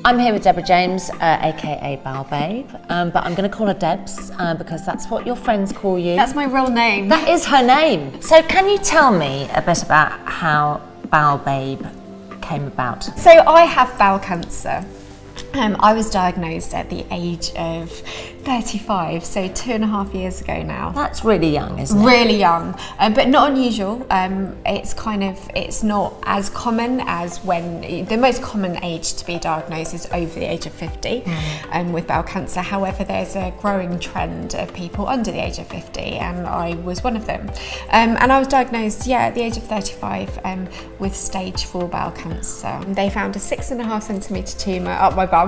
I'm here with Deborah James, aka Bowel Babe, but I'm going to call her Debs because that's what your friends call you. That's my real name. That is her name. So can you tell me a bit about how Bowel Babe came about? So I have bowel cancer. I was diagnosed at the age of 35, so 2.5 years ago now. That's really young, isn't it? Really young, but not unusual. It's not as common as when the most common age to be diagnosed is over the age of 50 with bowel cancer. However, there's a growing trend of people under the age of 50, and I was one of them. And I was diagnosed, at the age of 35 with stage 4 bowel cancer. They found a 6.5 centimetre tumour up my bum,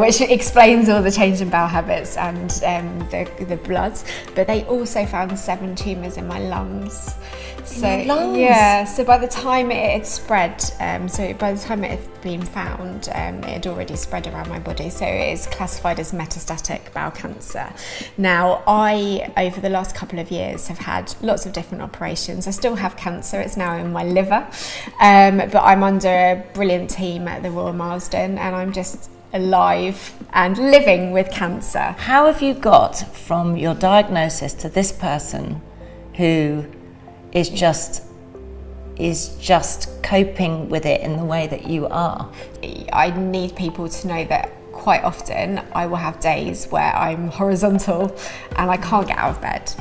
which explains all the change in bowel habits and the blood. But they also found 7 tumours in my lungs. So yeah, so by the time it had spread, by the time it had been found, it had already spread around my body. So it is classified as metastatic bowel cancer. Now, I, over the last couple of years, have had lots of different operations. I still have cancer, it's now in my liver, but I'm under a brilliant team at the Royal Marsden, and I'm just alive and living with cancer. How have you got from your diagnosis to this person who is just coping with it in the way that you are? I need people to know that quite often I will have days where I'm horizontal and I can't get out of bed.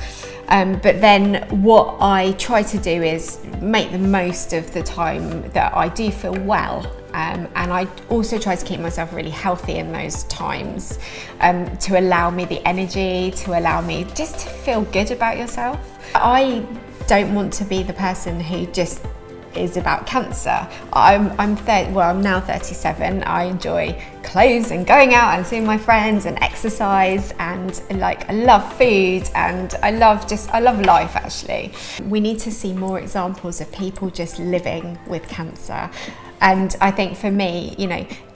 But then what I try to do is make the most of the time that I do feel well. And I also try to keep myself really healthy in those times to allow me the energy, to allow me just to feel good about yourself. I don't want to be the person who just is about cancer. I'm now 37. I enjoy clothes and going out and seeing my friends and exercise, and I love food, and I love life actually. We need to see more examples of people just living with cancer. And I think for me,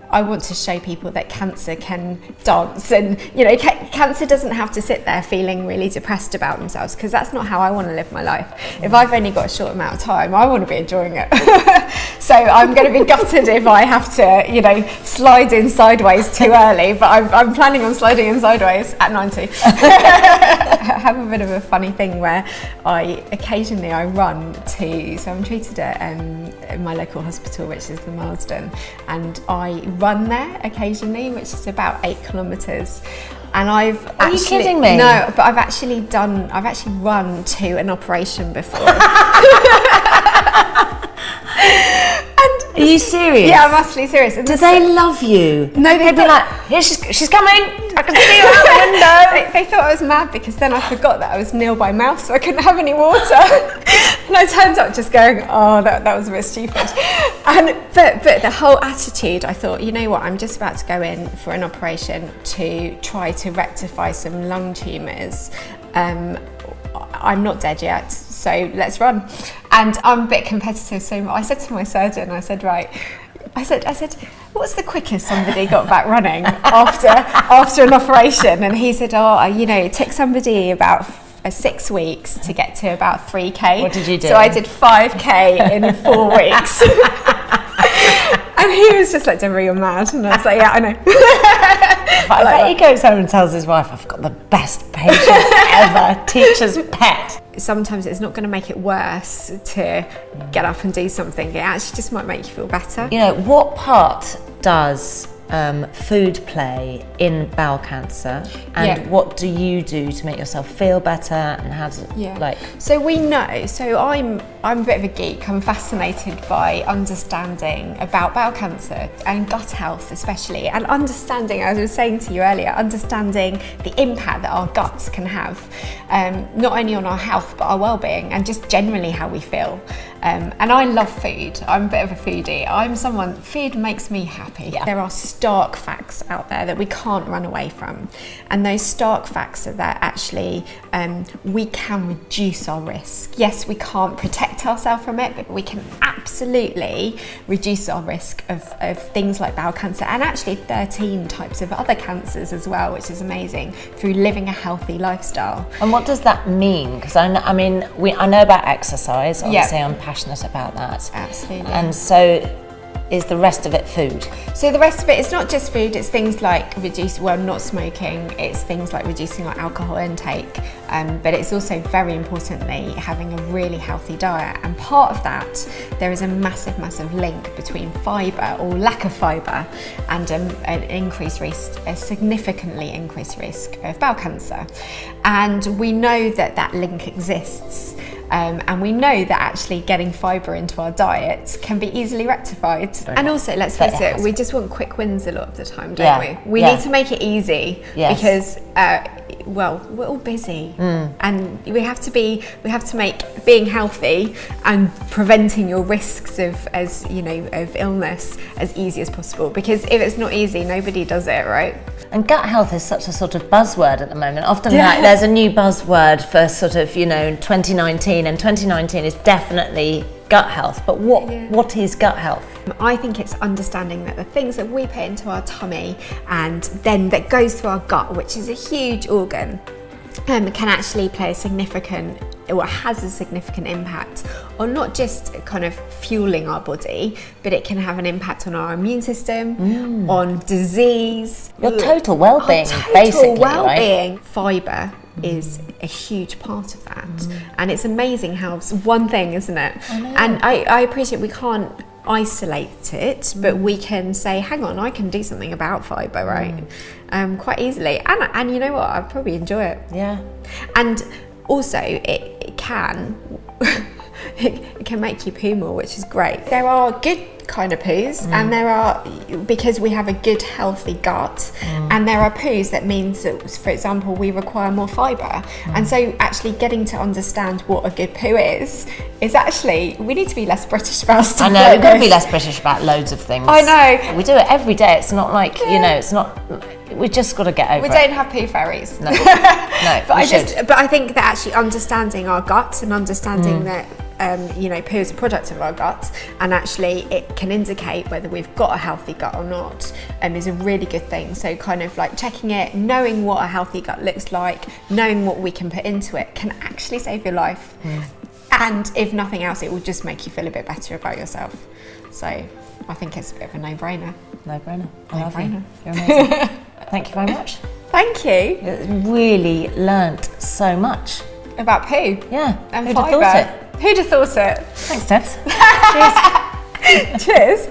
I want to show people that cancer can dance, and cancer doesn't have to sit there feeling really depressed about themselves, because that's not how I want to live my life. If I've only got a short amount of time, I want to be enjoying it. So I'm going to be gutted if I have to, slide in sideways too early, but I'm planning on sliding in sideways at 90. I have a bit of a funny thing where occasionally I run so I'm treated at my local hospital, which is the Marsden, and I run there occasionally, which is about 8 kilometres. And Are you kidding me? No, but I've actually run to an operation before. Are you serious? Yeah, I'm absolutely serious. Do they love you? No, they'd be like, here, she's coming, I can see her out the window. They thought I was mad, because then I forgot that I was nil by mouth, so I couldn't have any water. And I turned up just going, oh, that was a bit stupid. But the whole attitude, I thought, you know what, I'm just about to go in for an operation to try to rectify some lung tumours. I'm not dead yet, so let's run. And I'm a bit competitive, so I said to my surgeon, I said, what's the quickest somebody got back running after an operation? And he said, it took somebody about 6 weeks to get to about 3K. What did you do? So I did 5K in 4 weeks. And he was just like, Deborah, you're mad. And I was like, yeah, I know. I bet he goes home and tells his wife, I've got the best patient ever, teacher's pet. Sometimes it's not going to make it worse to get up and do something. It actually just might make you feel better. What part does food play in bowel cancer, and what do you do to make yourself feel better, and how does it So we know, so I'm a bit of a geek. I'm fascinated by understanding about bowel cancer and gut health especially, and understanding, as I was saying to you earlier, understanding the impact that our guts can have, not only on our health but our well-being, and just generally how we feel. And I love food. I'm a bit of a foodie. Food makes me happy. Yeah. There are stark facts out there that we can't run away from. And those stark facts are that actually we can reduce our risk. Yes, we can't protect ourselves from it, but we can absolutely reduce our risk of things like bowel cancer, and actually 13 types of other cancers as well, which is amazing, through living a healthy lifestyle. And what does that mean? Because I know about exercise, obviously. I'm passionate about that. Absolutely. And so is the rest of it food? So the rest of it is not just food, it's things like not smoking, it's things like reducing our alcohol intake, but it's also very importantly having a really healthy diet. And part of that, there is a massive link between fibre or lack of fibre and an increased risk, a significantly increased risk of bowel cancer. And we know that link exists. And we know that actually getting fibre into our diet can be easily rectified. And also, let's face it, we just want quick wins a lot of the time, don't we? We need to make it easy because, we're all busy, and we have to make being healthy and preventing your risks of illness as easy as possible. Because if it's not easy, nobody does it, right? And gut health is such a sort of buzzword at the moment. Often there's a new buzzword for sort of, 2019, and 2019 is definitely gut health. But what is gut health? I think it's understanding that the things that we put into our tummy and then that goes through our gut, which is a huge organ, can actually play has a significant impact on not just kind of fueling our body, but it can have an impact on our immune system, on disease, your total well-being, basically, well-being. Right? Fibre is a huge part of that, and it's amazing how it's one thing, isn't it? I know. And I appreciate we can't isolate it, but we can say, hang on, I can do something about fibre, right? Quite easily, and you know what, I probably enjoy it. Yeah. And also it can it can make you poo more, which is great. There are good kind of poos, and there are, because we have a good healthy gut, and there are poos that means that, for example, we require more fibre. And so actually getting to understand what a good poo is actually, we need to be less British about stuff. I know, we've got to be less British about loads of things. I know. We do it every day. It's not like, it's not, we just got to get over it. We don't have poo fairies. No, but I think that actually understanding our guts and understanding that poo is a product of our gut, and actually it can indicate whether we've got a healthy gut or not, is a really good thing. So kind of like checking it, knowing what a healthy gut looks like, knowing what we can put into it can actually save your life. And if nothing else, it will just make you feel a bit better about yourself. So I think it's a bit of a no-brainer. No-brainer. I love you. You're amazing. Thank you very much. Thank you. Really learnt so much. About poo? Yeah. And Who'd fibre. have thought it? Who'd have thought it? Thanks, Debs. Cheers.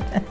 Cheers.